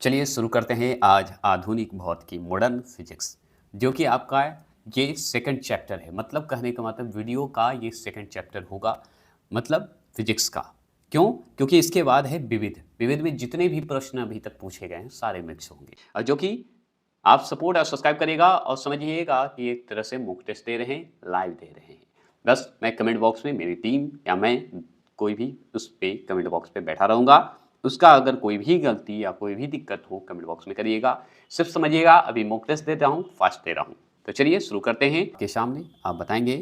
चलिए शुरू करते हैं आज आधुनिक भौतिकी की मॉडर्न फिजिक्स, जो कि आपका ये सेकंड चैप्टर है। मतलब कहने का मतलब वीडियो का ये सेकंड चैप्टर होगा, मतलब फिजिक्स का। क्यों? क्योंकि इसके बाद है विविध। विविध में जितने भी प्रश्न अभी तक पूछे गए हैं सारे मिक्स होंगे, और जो कि आप सपोर्ट और सब्सक्राइब करिएगा और समझिएगा कि एक तरह से मुफ्त टेस्ट दे रहे हैं, लाइव दे रहे हैं। बस मैं कमेंट बॉक्स में मेरी टीम या मैं कोई भी उस पे कमेंट बॉक्स पे बैठा रहूँगा। उसका अगर कोई भी गलती या कोई भी दिक्कत हो कमेंट बॉक्स में करिएगा। सिर्फ समझिएगा अभी मॉक टेस्ट देता हूँ, फास्ट दे रहा हूँ। तो चलिए शुरू करते हैं। के सामने आप बताएंगे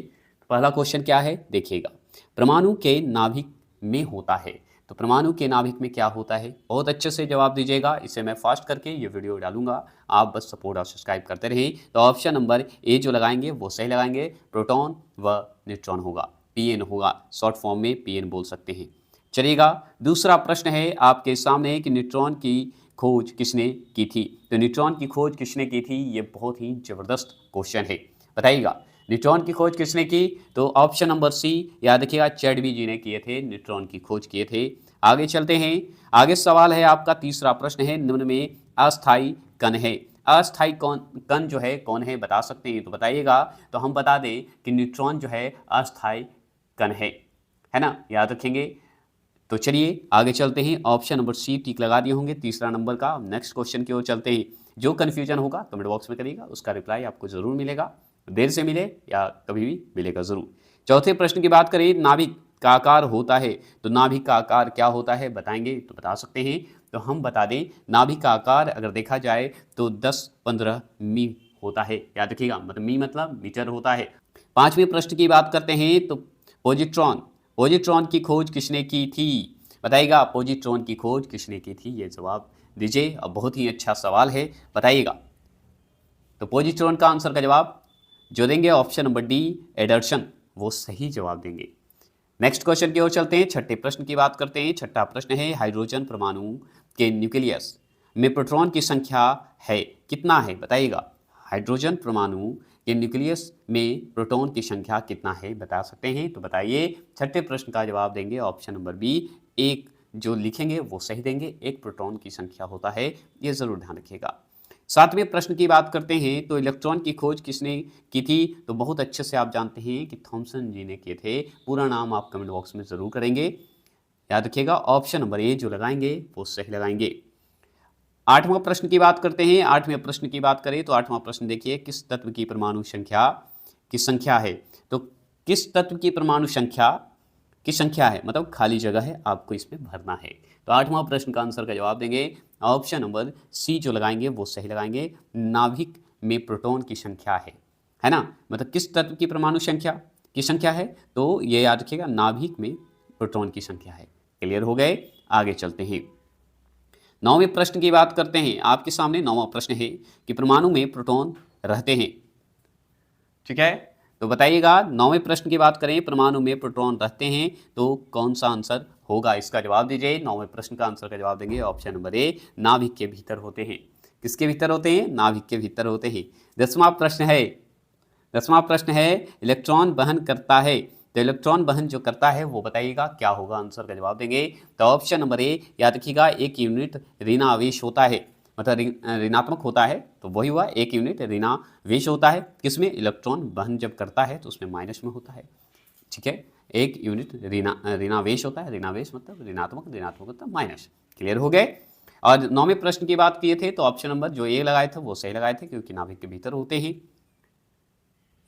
पहला क्वेश्चन क्या है, देखिएगा। परमाणु के नाभिक में होता है, तो परमाणु के नाभिक में क्या होता है? बहुत अच्छे से जवाब दीजिएगा। इसे मैं फास्ट करके ये वीडियो डालूंगा, आप बस सपोर्ट और सब्सक्राइब करते रहें। तो ऑप्शन नंबर ए जो लगाएंगे वो सही लगाएंगे। प्रोटॉन व न्यूट्रॉन होगा, पीएन होगा, शॉर्ट फॉर्म में पीएन बोल सकते हैं। चलिएगा, दूसरा प्रश्न है आपके सामने कि न्यूट्रॉन की खोज किसने की थी। तो न्यूट्रॉन की खोज किसने की थी, ये बहुत ही जबरदस्त क्वेश्चन है। बताइएगा न्यूट्रॉन की खोज किसने की? तो ऑप्शन नंबर सी, याद रखिएगा, चैडवी जी ने किए थे, न्यूट्रॉन की खोज किए थे। आगे चलते हैं। आगे सवाल है आपका, तीसरा प्रश्न है, निम्न में अस्थायी कण है। अस्थायी कण जो है कौन है, बता सकते हैं? तो बताइएगा। तो हम बता दें कि न्यूट्रॉन जो है अस्थायी कण है ना, याद रखेंगे। तो चलिए आगे चलते हैं। ऑप्शन नंबर सी टिक लगा दिए होंगे तीसरा नंबर का। नेक्स्ट क्वेश्चन की ओर चलते हैं। जो कन्फ्यूजन होगा कमेंट बॉक्स में करिएगा, उसका रिप्लाई आपको जरूर मिलेगा, देर से मिले या कभी भी मिलेगा जरूर। चौथे प्रश्न की बात करें, नाभिक का आकार होता है, तो नाभिक का आकार क्या होता है बताएंगे? तो बता सकते हैं। तो हम बता दें, नाभिक का आकार अगर देखा जाए तो 10-15 मी होता है, याद रखिएगा। मतलब मी मतलब मीटर होता है। पांचवें प्रश्न की बात करते हैं, तो पॉजिट्रॉन पॉजिट्रॉन की खोज किसने की थी? बताइएगा, पॉजिट्रॉन की खोज किसने की थी, ये जवाब दीजिए। अब बहुत ही अच्छा सवाल है, बताइएगा। तो पॉजिट्रॉन का आंसर का जवाब जो देंगे ऑप्शन नंबर डी, एडर्सन, वो सही जवाब देंगे। नेक्स्ट क्वेश्चन की ओर चलते हैं। छठे प्रश्न की बात करते हैं। छठा प्रश्न है, हाइड्रोजन परमाणु के न्यूक्लियस में प्रोटॉन की संख्या है कितना है? बताइएगा, हाइड्रोजन परमाणु के न्यूक्लियस में प्रोटॉन की संख्या कितना है, बता सकते हैं? तो बताइए। छठे प्रश्न का जवाब देंगे ऑप्शन नंबर बी, एक जो लिखेंगे वो सही देंगे। एक प्रोटॉन की संख्या होता है, ये जरूर ध्यान रखिएगा। सातवें प्रश्न की बात करते हैं, तो इलेक्ट्रॉन की खोज किसने की थी? तो बहुत अच्छे से आप जानते हैं कि थॉमसन जी ने किए थे। पूरा नाम आप कमेंट बॉक्स में जरूर करेंगे, याद रखिएगा। ऑप्शन नंबर ए जो लगाएंगे वो सही लगाएंगे। आठवां प्रश्न की बात करते हैं। आठवें प्रश्न की बात करें तो आठवां प्रश्न देखिए, किस तत्व की परमाणु संख्या की संख्या है? तो किस तत्व की परमाणु संख्या की संख्या है, मतलब खाली जगह है, आपको इसमें भरना है। तो आठवां प्रश्न का आंसर का जवाब देंगे ऑप्शन नंबर सी जो लगाएंगे वो सही लगाएंगे। नाभिक में प्रोटॉन की संख्या है ना। मतलब किस तत्व की परमाणु संख्या है, तो ये याद रखिएगा, नाभिक में प्रोटॉन की संख्या है। क्लियर हो गए? आगे चलते हैं। नौवें प्रश्न की बात करते हैं। आपके सामने नौवां प्रश्न है कि परमाणु में प्रोटॉन रहते हैं, ठीक है। तो बताइएगा, नौवें प्रश्न की बात करें, परमाणु में प्रोटॉन रहते हैं, तो कौन सा आंसर होगा, इसका जवाब दीजिए। नौवें प्रश्न का आंसर का जवाब देंगे ऑप्शन नंबर ए, नाभिक के भीतर होते हैं। किसके भीतर होते हैं? नाभिक के भीतर होते हैं। दसवां प्रश्न है, इलेक्ट्रॉन वहन करता है, तो इलेक्ट्रॉन वहन जो करता है वो बताइएगा क्या होगा, आंसर का जवाब देंगे। तो ऑप्शन नंबर ए, याद रखिएगा, एक यूनिट ऋण आवेश होता है, मतलब ऋणात्मक होता है, तो वही हुआ, एक यूनिट ऋणावेश होता है। किसमें? इलेक्ट्रॉन वहन जब करता है तो उसमें माइनस में होता है, ठीक है। एक यूनिट ऋणावेश होता है, ऋणावेश मतलब ऋणात्मक, ऋणात्मक मतलब माइनस। क्लियर हो गए? और नौवें प्रश्न की बात किए थे तो ऑप्शन नंबर जो ए लगाए थे वो सही लगाए थे, क्योंकि नाभिक के भीतर होते हैं।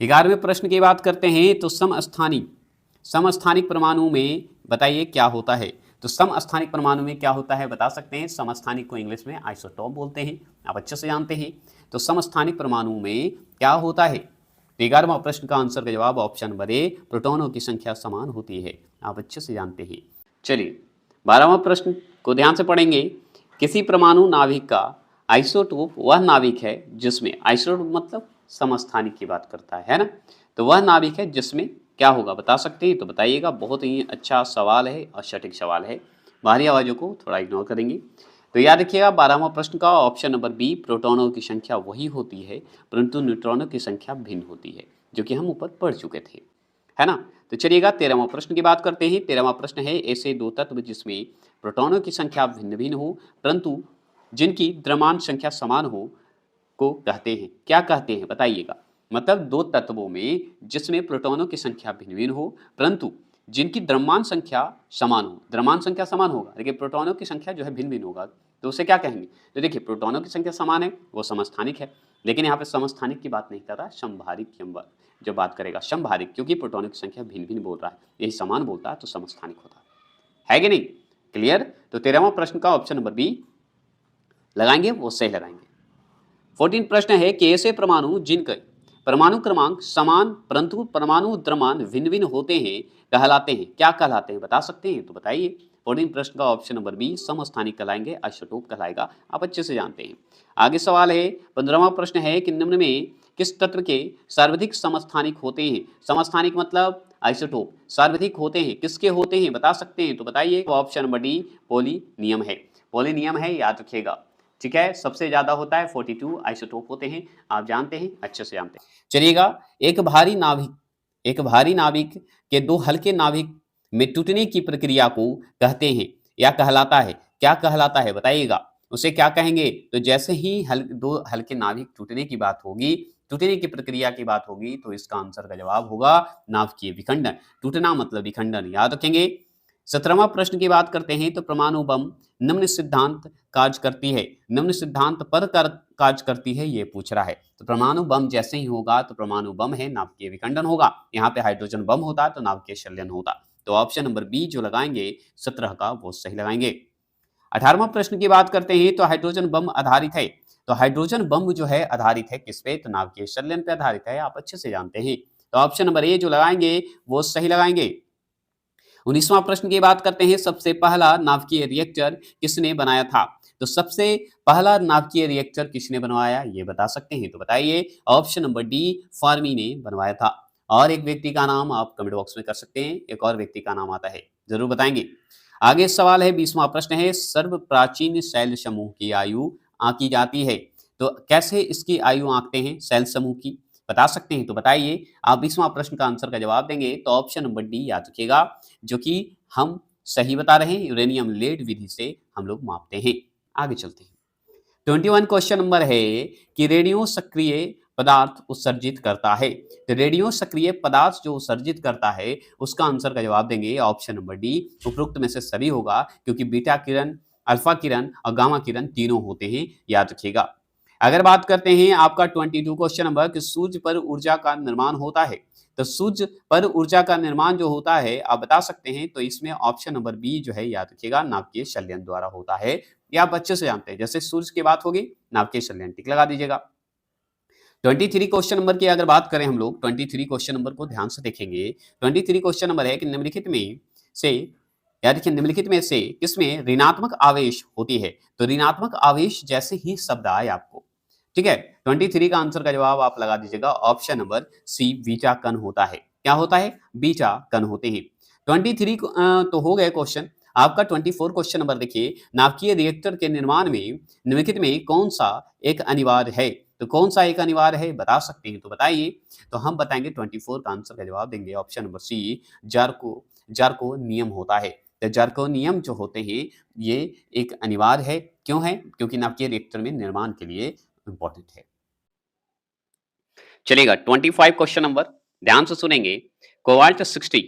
11वें प्रश्न की बात करते हैं, तो समस्थानिक परमाणु में बताइए क्या होता है? तो समस्थानिक परमाणु में क्या होता है बता सकते हैं? समस्थानिक को इंग्लिश में आइसोटॉप बोलते हैं, आप अच्छे से जानते हैं। तो समस्थानिक परमाणु में क्या होता है? 11वां प्रश्न का आंसर का जवाब ऑप्शन नंबर ए, प्रोटॉनों की संख्या समान होती है, आप अच्छे से जानते हैं। चलिए 12वां प्रश्न को ध्यान से पढ़ेंगे। किसी परमाणु नाभिक का आइसोटोप वह नाभिक है जिसमें, आइसोटोप मतलब समस्थानिक की बात करता है ना। तो वह नाभिक है जिसमें क्या होगा, बता सकते हैं? तो बताइएगा। बहुत ही अच्छा सवाल है और सटीक सवाल है, बाहरी आवाज़ों को थोड़ा इग्नोर करेंगे। तो याद रखिएगा 12वां प्रश्न का ऑप्शन नंबर बी, प्रोटॉनों की संख्या वही होती है परंतु न्यूट्रॉनों की संख्या भिन्न होती है, जो कि हम ऊपर पढ़ चुके थे, है ना। तो चलिएगा 13वां प्रश्न की बात करते हैं। 13वां प्रश्न है, ऐसे दो तत्व जिसमें प्रोटॉनों की संख्या भिन्न भिन्न हो परंतु जिनकी द्रव्यमान संख्या समान हो को कहते हैं, क्या कहते हैं बताइएगा। मतलब दो तत्वों में जिसमें प्रोटॉनों की संख्या भिन्न-भिन्न हो, परंतु जिनकी द्रव्यमान संख्या समान हो। द्रव्यमान संख्या समान होगा, लेकिन प्रोटॉनों की संख्या जो है भिन्न-भिन्न होगा, तो उसे क्या कहेंगे? तो देखिए प्रोटॉनों की संख्या समान है, वो समस्थानिक है, लेकिन यहाँ पे समस्थानिक की बात नहीं कर रहा, समभारिक की हम जो बात करेगा समभारिक, क्योंकि प्रोटॉनों की संख्या भिन्न-भिन्न बोल रहा है, यही समान बोलता है तो समस्थानिक होता है कि नहीं? क्लियर? तो 13वां प्रश्न का ऑप्शन नंबर बी लगाएंगे, वो सही लगाएंगे। 14 प्रश्न है कि ऐसे परमाणु जिनके परमाणु क्रमांक समान परंतु परमाणु द्रव्यमान भिन्न-भिन्न होते हैं कहलाते हैं, क्या कहलाते हैं बता सकते हैं? तो बताइए। 14 प्रश्न का ऑप्शन नंबर बी समस्थानिक कहलाएंगे, आइसोटोप कहलाएगा, आप अच्छे से जानते हैं। आगे सवाल है 15वां प्रश्न है कि निम्न में किस तत्व के सर्वाधिक समस्थानिक होते हैं? समस्थानिक मतलब आइसोटोप, सर्वाधिक होते हैं, किसके होते हैं बता सकते हैं? तो बताइए। ऑप्शन नंबर डी पोलिनियम है, पोलिनियम है, याद रखिएगा, ठीक है। सबसे ज्यादा होता है 42 आइसोटोप होते हैं, आप जानते हैं, अच्छे से जानते हैं। चलिएगा, एक भारी नाभिक के दो हल्के नाभिक में टूटने की प्रक्रिया को कहते हैं या कहलाता है, क्या कहलाता है बताइएगा। उसे क्या कहेंगे? तो जैसे ही दो हल्के नाभिक टूटने की बात होगी, टूटने की प्रक्रिया की बात होगी, तो इसका आंसर का जवाब होगा नाभिकीय विखंडन। टूटना मतलब विखंडन, याद रखेंगे। 17वां प्रश्न की बात करते हैं तो परमाणु बम निम्न सिद्धांत कार्य करती है, निम्न सिद्धांत पर कार्य करती है, ये पूछ रहा है। तो परमाणु बम जैसे ही होगा तो परमाणु बम है, नाभिकीय विखंडन होगा। यहाँ पे हाइड्रोजन बम होता तो नाभिकीय संलयन होता। तो ऑप्शन नंबर बी जो लगाएंगे 17 का वो सही लगाएंगे। 18वां प्रश्न की बात करते हैं तो हाइड्रोजन बम आधारित है, तो हाइड्रोजन बम जो है आधारित है किस पे? तो नाभिकीय संलयन पे आधारित है, आप अच्छे से जानते हैं। तो ऑप्शन नंबर ए जो लगाएंगे वो सही लगाएंगे। 19वां प्रश्न की बात करते हैं, सबसे पहला नाभिकीय रिएक्टर किसने बनाया था? तो सबसे पहला नाभिकीय रिएक्टर किसने बनवाया, ये बता सकते हैं? तो बताइए। ऑप्शन नंबर डी फर्मी ने बनवाया था। और एक व्यक्ति का नाम आप कमेंट बॉक्स में कर सकते हैं, एक और व्यक्ति का नाम आता है, जरूर बताएंगे। आगे सवाल है 20वां प्रश्न है, सर्व प्राचीन शैल समूह की आयु आंकी जाती है, तो कैसे इसकी आयु आंकते हैं शैल समूह की, बता सकते हैं? तो बताइए। आप 20वां प्रश्न का आंसर का जवाब देंगे तो ऑप्शन नंबर डी याद रखिएगा, जो कि हम सही बता रहे हैं, यूरेनियम लेड विधि से हम लोग मापते हैं। आगे चलते हैं। 21 क्वेश्चन नंबर है कि रेडियो सक्रिय पदार्थ उत्सर्जित करता है, तो रेडियो सक्रिय पदार्थ जो उत्सर्जित करता है उसका आंसर का जवाब देंगे ऑप्शन नंबर डी, उपरोक्त में से सभी होगा, क्योंकि बीटा किरण, अल्फा किरण और गामा किरण तीनों होते हैं, याद रखिएगा। अगर बात करते हैं आपका 22 क्वेश्चन नंबर कि सूर्य पर ऊर्जा का निर्माण होता है, तो सूर्य पर ऊर्जा का निर्माण जो होता है आप बता सकते हैं, तो इसमें ऑप्शन नंबर बी जो है याद रखिएगा, नाभिकीय संलयन द्वारा होता है, ये आप अच्छे से जानते हैं। जैसे सूर्य की बात होगी, नाभिकीय संलयन टिक लगा दीजिएगा। 23 क्वेश्चन नंबर की अगर बात करें हम लोग, 23 क्वेश्चन नंबर को ध्यान से देखेंगे। 23 क्वेश्चन नंबर है कि निम्नलिखित में से याद रखिए, निम्नलिखित में से किसमें ऋणात्मक आवेश होती है? तो ऋणात्मक आवेश जैसे ही शब्द आए आपको, ठीक है, 23 का आंसर का जवाब आप लगा दीजिएगा ऑप्शन नंबर सी, बीटा कण होता है। क्या होता है? बीटा कण होते हैं। 23 तो हो गए क्वेश्चन। आपका 24 क्वेश्चन नंबर देखिए, नाभिकीय रिएक्टर के निर्माण में निम्नलिखित में कौन सा एक अनिवार्य है? तो कौन सा एक अनिवार्य है बता सकते हैं? तो बताइए। तो हम बताएंगे 24 का आंसर का जवाब देंगे ऑप्शन नंबर सी, जार्को नियम होता है। तो जार्को नियम जो होते हैं ये एक अनिवार्य है, क्यों है? क्योंकि नाभिकीय रिएक्टर में निर्माण के लिए इंपॉर्टेंट है। चलेगा, 25 क्वेश्चन नंबर ध्यान से सुनेंगे। कोबाल्ट 60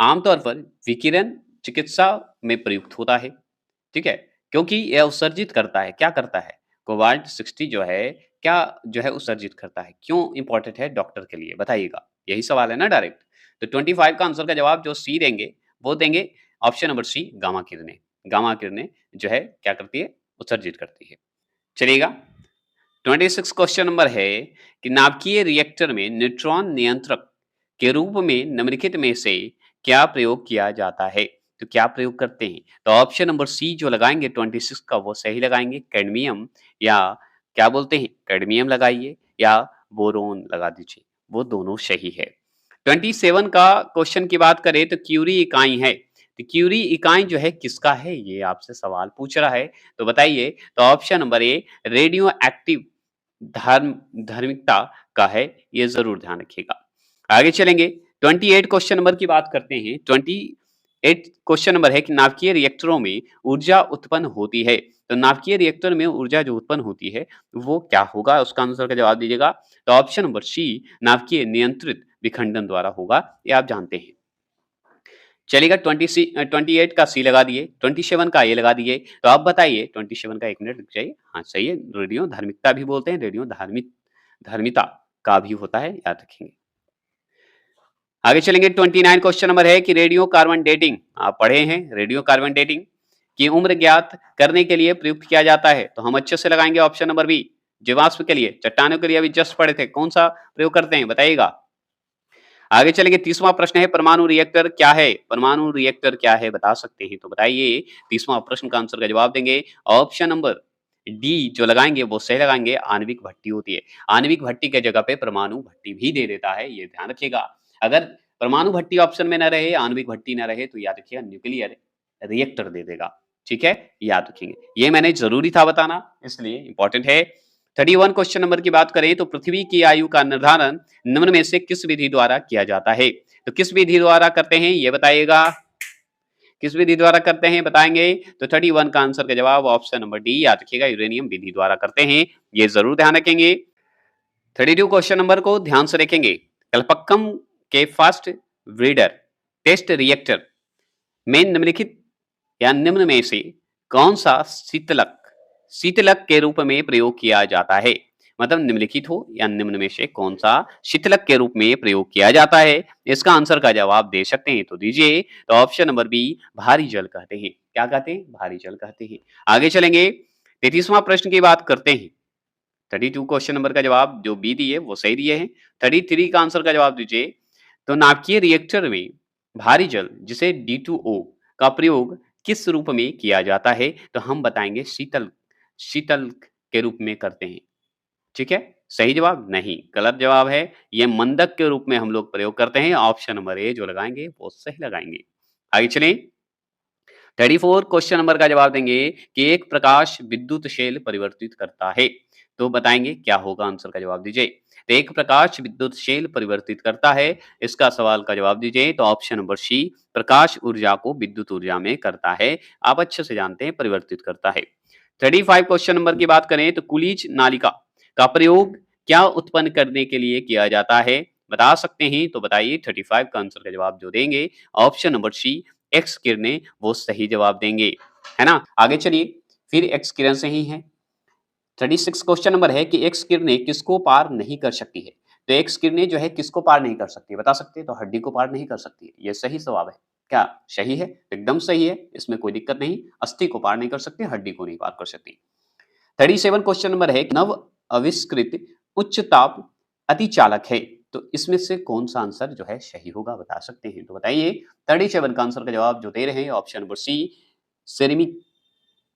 आमतौर पर विकिरण चिकित्सा में प्रयुक्त होता है, ठीक है, क्योंकि यह उत्सर्जित करता है, क्या करता है? कोबाल्ट 60 जो है क्या जो है उत्सर्जित करता है, क्यों इंपॉर्टेंट है डॉक्टर के लिए बताइएगा, यही सवाल है ना डायरेक्ट। तो 25 का आंसर का जवाब जो सी देंगे वो देंगे ऑप्शन नंबर सी, गामा किरणें। गामा किरणें जो है क्या करती है? उत्सर्जित करती है। चलिएगा, 26 क्वेश्चन नंबर है कि नाभिकीय रिएक्टर में न्यूट्रॉन नियंत्रक के रूप में निम्नलिखित में से क्या प्रयोग किया जाता है? तो क्या प्रयोग करते हैं? तो ऑप्शन नंबर सी जो लगाएंगे 26 का वो सही लगाएंगे, कैडमियम, या क्या बोलते हैं, कैडमियम लगाइए या बोरोन लगा दीजिए, वो दोनों सही है। 27 का क्वेश्चन की बात करें तो क्यूरी इकाई है, तो क्यूरी इकाई जो है किसका है, ये आपसे सवाल पूछ रहा है, तो बताइए। तो option number A, radio active धार्मिकता का है, ये जरूर ध्यान रखिएगा। आगे चलेंगे, 28 क्वेश्चन नंबर की बात करते हैं। 28 क्वेश्चन नंबर है कि नाभिकीय रिएक्टरों में ऊर्जा उत्पन्न होती है, तो नाभिकीय रिएक्टर में ऊर्जा जो उत्पन्न होती है वो क्या होगा? उसका आंसर का जवाब दीजिएगा। तो ऑप्शन नंबर सी नाभिकीय नियंत्रित विखंडन द्वारा होगा, ये आप जानते हैं। चलिएगा 28 का सी लगा दिए, 27 का ए लगा दिए। तो आप बताइए 27 का 1 मिनट रुक जाइए। हाँ, सही है। रेडियो धार्मिकता भी बोलते हैं, रेडियो धार्मिता का भी होता है, याद रखेंगे। आगे चलेंगे 29 क्वेश्चन नंबर है कि रेडियो कार्बन डेटिंग आप पढ़े हैं, रेडियो कार्बन डेटिंग की उम्र ज्ञात करने के लिए प्रयुक्त किया जाता है। तो हम अच्छे से लगाएंगे ऑप्शन नंबर बी, जीवाश्म के लिए, चट्टानों के लिए अभी जस्ट पढ़े थे, कौन सा प्रयोग करते हैं बताइएगा। आगे चलेंगे 30वां प्रश्न है परमाणु रिएक्टर क्या है? परमाणु रिएक्टर क्या है बता सकते हैं तो बताइए। 30वां प्रश्न का आंसर का जवाब देंगे ऑप्शन नंबर डी जो लगाएंगे वो सही लगाएंगे, आणविक भट्टी होती है। आणविक भट्टी के जगह पे परमाणु भट्टी भी दे देता है, ये ध्यान रखिएगा। अगर परमाणु भट्टी ऑप्शन में ना रहे, आणविक भट्टी ना रहे तो याद रखिएगा न्यूक्लियर रिएक्टर दे देगा। ठीक है, याद रखेंगे। ये मैंने जरूरी था बताना, इसलिए इंपॉर्टेंट है। 31 क्वेश्चन नंबर की बात करें तो पृथ्वी की आयु का निर्धारण निम्न में से किस विधि द्वारा किया जाता है? तो किस विधि द्वारा करते हैं ये बताइएगा। किस विधि द्वारा करते हैं बताएंगे। तो 31 का आंसर का जवाब ऑप्शन नंबर डी याद रखिएगा, यूरेनियम विधि द्वारा करते हैं, ये जरूर ध्यान रखेंगे। 32 क्वेश्चन नंबर को ध्यान से देखेंगे। कल्पक्कम के फर्स्ट ब्रीडर टेस्ट रिएक्टर में निम्नलिखित या निम्न में से कौन सा शीतलक के रूप में प्रयोग किया जाता है? मतलब निम्नलिखित हो या निम्न में से कौन सा शीतलक के रूप में प्रयोग किया जाता है, इसका आंसर का जवाब दे सकते हैं तो दीजिए। तो ऑप्शन नंबर बी भारी जल कहते हैं। क्या कहते हैं? भारी जल कहते हैं। आगे चलेंगे 33वां प्रश्न की बात करते हैं। 32 क्वेश्चन नंबर का जवाब जो बी दिए वो सही दिए हैं। 33 का आंसर का जवाब दीजिए। तो नाभिकीय रिएक्टर में भारी जल जिसे D2O का प्रयोग किस रूप में किया जाता है? तो हम बताएंगे शीतल के रूप में करते हैं। ठीक है, सही जवाब नहीं, गलत जवाब है। ये मंदक के रूप में हम लोग प्रयोग करते हैं। ऑप्शन नंबर ए जो लगाएंगे वो सही लगाएंगे। आगे चलें 34 क्वेश्चन नंबर का जवाब देंगे कि एक प्रकाश विद्युत शेल परिवर्तित करता है। तो बताएंगे क्या होगा, आंसर का जवाब दीजिए। तो एक प्रकाश विद्युत शेल परिवर्तित करता है, इसका सवाल का जवाब दीजिए। तो ऑप्शन नंबर सी प्रकाश ऊर्जा को विद्युत ऊर्जा में करता है, आप अच्छे से जानते हैं परिवर्तित करता है। 35 क्वेश्चन नंबर की बात करें तो कुलीच नालिका का प्रयोग क्या उत्पन्न करने के लिए किया जाता है, बता सकते हैं तो बताइए। 35 का आंसर का जवाब जो देंगे ऑप्शन नंबर सी एक्स किरणें वो सही जवाब देंगे, है ना। आगे चलिए फिर एक्स किरण से ही है। 36 क्वेश्चन नंबर है कि एक्स किरणें किसको पार नहीं कर सकती है? तो एक्स किरणें जो है किसको पार नहीं कर सकती बता सकते हैं? तो हड्डी को पार नहीं कर सकती है, ये सही जवाब है। क्या सही है? एकदम सही है, इसमें कोई दिक्कत नहीं। अस्थि को पार नहीं कर सकती, हड्डी को नहीं पार कर सकती। 37 क्वेश्चन नंबर है नव आविष्कृत उच्च ताप अतिचालक है, तो इसमें से कौन सा आंसर जो है सही होगा बता सकते हैं तो बताइए। 37 का आंसर का जवाब जो दे रहे हैं option number C ceramic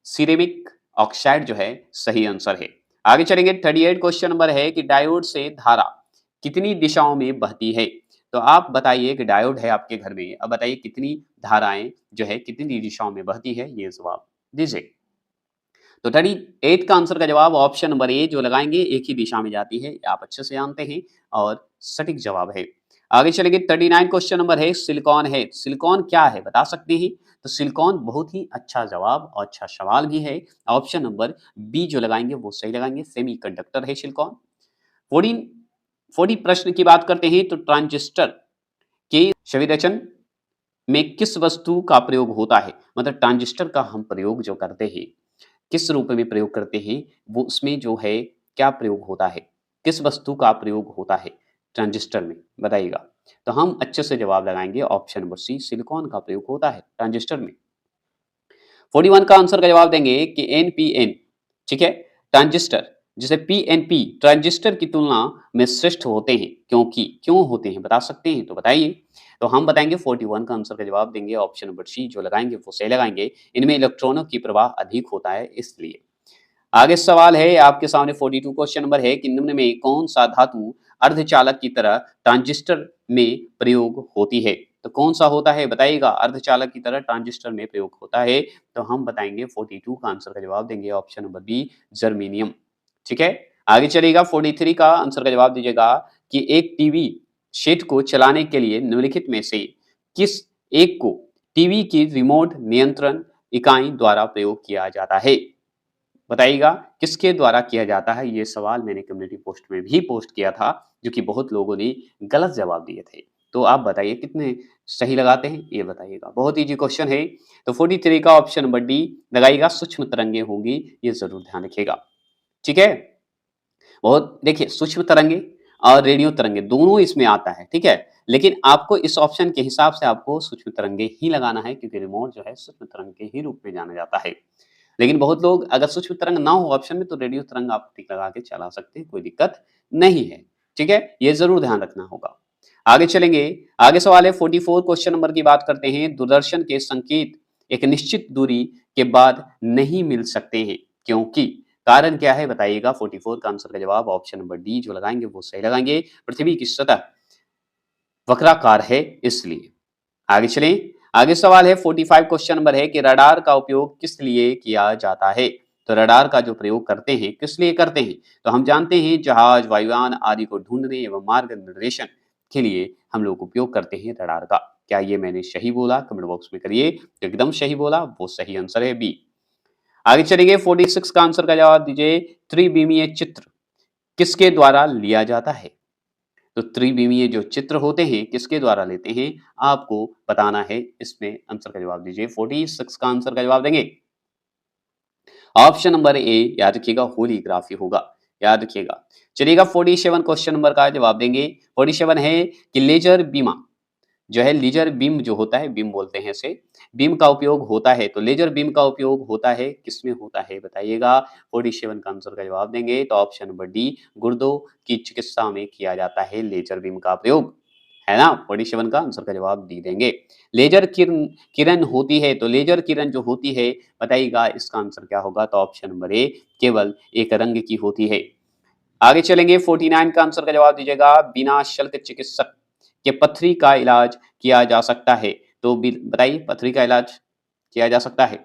ceramic oxide जो है सही आंसर है। आगे चलेंगे 38 क्वेश्चन नंबर है कि डायोड से धारा कितनी दिशाओं में बहती है? तो आप बताइए कि डायोड है आपके घर में, अब बताइए कितनी धाराएं जो है कितनी दिशाओं में बहती है, ये जवाब दीजिए। तो 38 का आंसर का जवाब ऑप्शन नंबर ए जो लगाएंगे एक ही दिशा में जाती है, आप अच्छे से जानते हैं और सटीक जवाब है। आगे चलेंगे 39 क्वेश्चन नंबर है सिलिकॉन है, सिलिकॉन क्या है बता सकते हैं? तो सिलिकॉन बहुत ही अच्छा जवाब और अच्छा सवाल भी है। ऑप्शन नंबर बी जो लगाएंगे वो सही लगाएंगे, सेमीकंडक्टर है सिलिकॉन। 40 प्रश्न की बात करते हैं तो ट्रांजिस्टर के संविदर्शन में किस वस्तु का प्रयोग होता है? मतलब ट्रांजिस्टर का हम प्रयोग जो करते हैं किस रूप में प्रयोग करते हैं, वो उसमें जो है क्या प्रयोग होता है, किस वस्तु का प्रयोग होता है ट्रांजिस्टर में बताइएगा। तो हम अच्छे से जवाब लगाएंगे ऑप्शन नंबर सी सिलिकॉन का प्रयोग होता है ट्रांजिस्टर में। 41 का आंसर का जवाब देंगे कि एनपीएन, ठीक है, ट्रांजिस्टर जिसे पीएनपी ट्रांजिस्टर की तुलना में श्रेष्ठ होते हैं, क्योंकि क्यों होते हैं बता सकते हैं तो बताइए। तो हम बताएंगे 41 का आंसर का जवाब देंगे ऑप्शन नंबर सी जो लगाएंगे वो सही लगाएंगे, इनमें इलेक्ट्रॉनों की प्रवाह अधिक होता है इसलिए। आगे सवाल है आपके सामने 42 क्वेश्चन नंबर है कि निम्न में कौन सा धातु अर्धचालक की तरह ट्रांजिस्टर में प्रयोग होती है? तो कौन सा होता है बताइएगा, अर्धचालक की तरह ट्रांजिस्टर में प्रयोग होता है। तो हम बताएंगे 42 का आंसर का जवाब देंगे ऑप्शन नंबर बी जर्मेनियम। ठीक है, आगे चलिएगा 43 का आंसर का जवाब दीजिएगा कि एक टीवी सेट को चलाने के लिए निम्नलिखित में से किस एक को टीवी की रिमोट नियंत्रण इकाई द्वारा प्रयोग किया जाता है? बताइएगा किसके द्वारा किया जाता है? ये सवाल मैंने कम्युनिटी पोस्ट में भी पोस्ट किया था, जो कि बहुत लोगों ने गलत जवाब दिए थे। तो आप बताइए कितने सही लगाते हैं? ये बताइएगा। बहुत ईज़ी क्वेश्चन है। तो 43 का ऑप्शन नंबर डी लगाइएगा, सूक्ष्म तरंगें होंगी, ये ज़रूर ध्यान रखिएगा। ठीक है? बहुत देखिए सूक्ष्म तरंगे और रेडियो तरंगे दोनों इसमें आता है, ठीक है? लेकिन आपको इस ऑप्शन के हिसाब से आपको सूक्ष्म तरंगे ही लगाना है क्योंकि रिमोट जो है सूक्ष्म तरंग के ही रूप में जाना जाता है। लेकिन बहुत लोग अगर सूक्ष्म तरंग ना हो ऑप्शन में तो रेडियो तरंग आप टिक लगा के चला सकते हैं, कोई दिक्कत नहीं है। ठीक है? ये ज़रूर ध्यान रखना होगा। आगे चलेंगे, आगे सवाल है 44 क्वेश्चन नंबर की बात करते हैं। दूरदर्शन के संकेत एक निश्चित दूरी के बाद नहीं मिल सकते हैं, क्योंकि कारण क्या है बताइएगा। 44 का आंसर का जवाब ऑप्शन नंबर डी जो लगाएंगे वो सही लगाएंगे। पृथ्वी की सतह वक्राकार है इसलिए। आगे चलें, आगे सवाल है 45 क्वेश्चन नंबर है कि रडार का उपयोग किस लिए किया जाता है? तो रडार का जो प्रयोग करते हैं किस लिए करते हैं? तो हम जानते हैं जहाज, वायुयान आदि को ढूंढने एवं मार्ग निर्देशन के लिए हम लोग उपयोग करते हैं रडार का। क्या ये मैंने सही बोला? कमेंट बॉक्स में करिए। तो एकदम सही बोला, वो सही आंसर है बी। आगे चलेंगे 46 का आंसर का जवाब दीजिए। त्रिविमीय चित्र किसके द्वारा लिया जाता है? तो त्रिविमीय जो चित्र होते हैं किसके द्वारा लेते हैं आपको बताना है। इसमें आंसर का जवाब दीजिए। 46 का आंसर का जवाब देंगे ऑप्शन नंबर ए, याद रखिएगा होलीग्राफी होगा, याद रखिएगा। चलिएगा 47 क्वेश्चन नंबर का जवाब देंगे। 47 है कि लेजर बीमा जो है, लेजर बीम जो होता है, बीम बोलते हैं इसे, बीम का उपयोग होता है। तो लेजर बीम का उपयोग होता है किसमें होता है बताइएगा। 47 का आंसर का जवाब देंगे तो ऑप्शन नंबर डी, गुर्दों की चिकित्सा में किया जाता है लेजर बीम का प्रयोग, है ना। 47 का आंसर का जवाब डी देंगे। लेजर किरण किरण होती है, तो लेजर किरण जो होती है बताइएगा इसका आंसर क्या होगा। तो ऑप्शन नंबर ए, केवल एक रंग की होती है। आगे चलेंगे 49 का आंसर का जवाब दीजिएगा। बिना शल्क चिकित्सक के पथरी का इलाज किया जा सकता है। तो बताइए पथरी का इलाज किया जा सकता है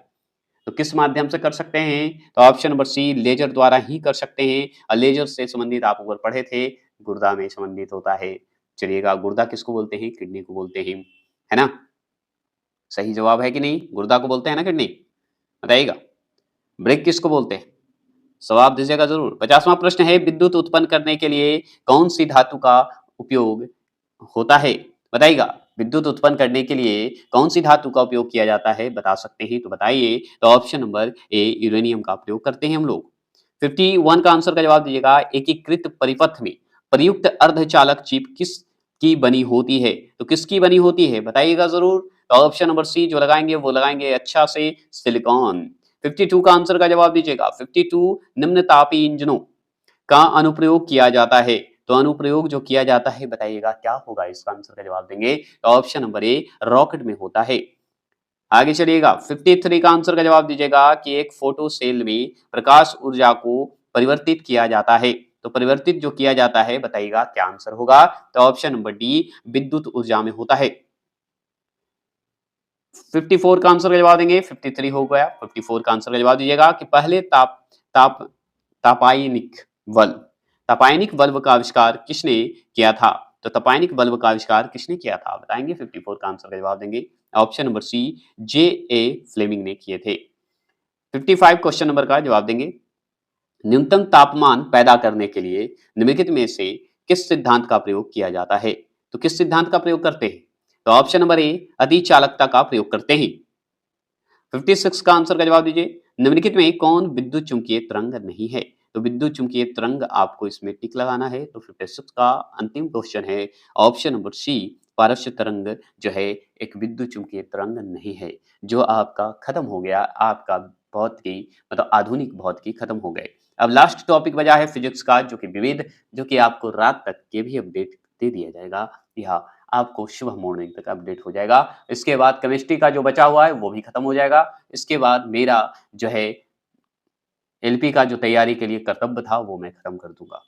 तो किस माध्यम से कर सकते हैं? तो ऑप्शन नंबर सी, लेजर द्वारा ही कर सकते हैं। और लेजर से संबंधित आप ऊपर पढ़े थे, गुर्दा में संबंधित होता है। चलिएगा, गुर्दा किसको बोलते हैं? किडनी को बोलते हैं, है ना। सही जवाब है कि नहीं? गुर्दा को बोलते हैं ना किडनी, बताइएगा। ब्रेक किसको बोलते हैं? जवाब दीजिएगा जरूर। 50वां प्रश्न है, विद्युत उत्पन्न करने के लिए कौन सी धातु का उपयोग होता है? बताइएगा, विद्युत उत्पन्न करने के लिए कौन सी धातु का उपयोग किया जाता है? बता सकते हैं तो बताइए। तो ऑप्शन नंबर ए, यूरेनियम का प्रयोग करते हैं हम लोग। 51 का आंसर का जवाब दीजिएगा। एकीकृत परिपथ में प्रयुक्त अर्धचालक चिप किस की बनी होती है? तो किसकी बनी होती है बताइएगा जरूर। तो ऑप्शन नंबर सी जो लगाएंगे वो लगाएंगे अच्छा से सिलिकॉन। 52 का आंसर का जवाब दीजिएगा। 52 निम्न तापी इंजनों का अनुप्रयोग किया जाता है। तो अनुप्रयोग जो किया जाता है बताइएगा क्या होगा? इसका आंसर का जवाब देंगे तो ऑप्शन नंबर ए, रॉकेट में होता है। आगे चलिएगा 53 का आंसर का जवाब दीजिएगा कि एक फोटो सेल में प्रकाश ऊर्जा को परिवर्तित किया जाता है। तो परिवर्तित जो किया जाता है बताइएगा क्या आंसर होगा। तो ऑप्शन नंबर डी, विद्युत ऊर्जा में होता है। 54 का आंसर का जवाब देंगे। 53 हो गया, 54 का आंसर का जवाब दीजिएगा कि पहले ताप तापायनिक बल्ब, तापायनिक बल्ब का आविष्कार किसने किया था? तो तापायनिक बल्ब का आविष्कार किसने किया था बताएंगे। 54 का आंसर का जवाब देंगे ऑप्शन नंबर सी, जे ए फ्लेमिंग ने किए थे। 55 क्वेश्चन नंबर का जवाब देंगे। न्यूनतम तापमान पैदा करने के लिए निम्नलिखित में से किस सिद्धांत का प्रयोग किया जाता है? तो किस सिद्धांत का प्रयोग करते हैं? तो ऑप्शन नंबर ए, अतिचालकता का प्रयोग करते हैं। 56 का आंसर का जवाब दीजिए। निम्नलिखित में कौन विद्युत चुंबकीय तरंग नहीं है? तो विद्युत चुंबकीय तरंग आपको इसमें टिक लगाना है। तो 56 का अंतिम क्वेश्चन है ऑप्शन नंबर सी, पारस्य तरंग जो है एक विद्युत चुंबकीय तरंग नहीं है, जो आपका खत्म हो गया। आपका भौतिकी मतलब आधुनिक भौतिकी खत्म हो गए। अब लास्ट टॉपिक बचा है फिजिक्स का, जो कि विविध, जो कि आपको रात तक के भी अपडेट दे दिया जाएगा। या आपको सुबह मॉर्निंग तक अपडेट हो जाएगा। इसके बाद केमिस्ट्री का जो बचा हुआ है वो भी खत्म हो जाएगा। इसके बाद मेरा जो है एलपी का जो तैयारी के लिए कर्तव्य था वो मैं खत्म कर दूंगा।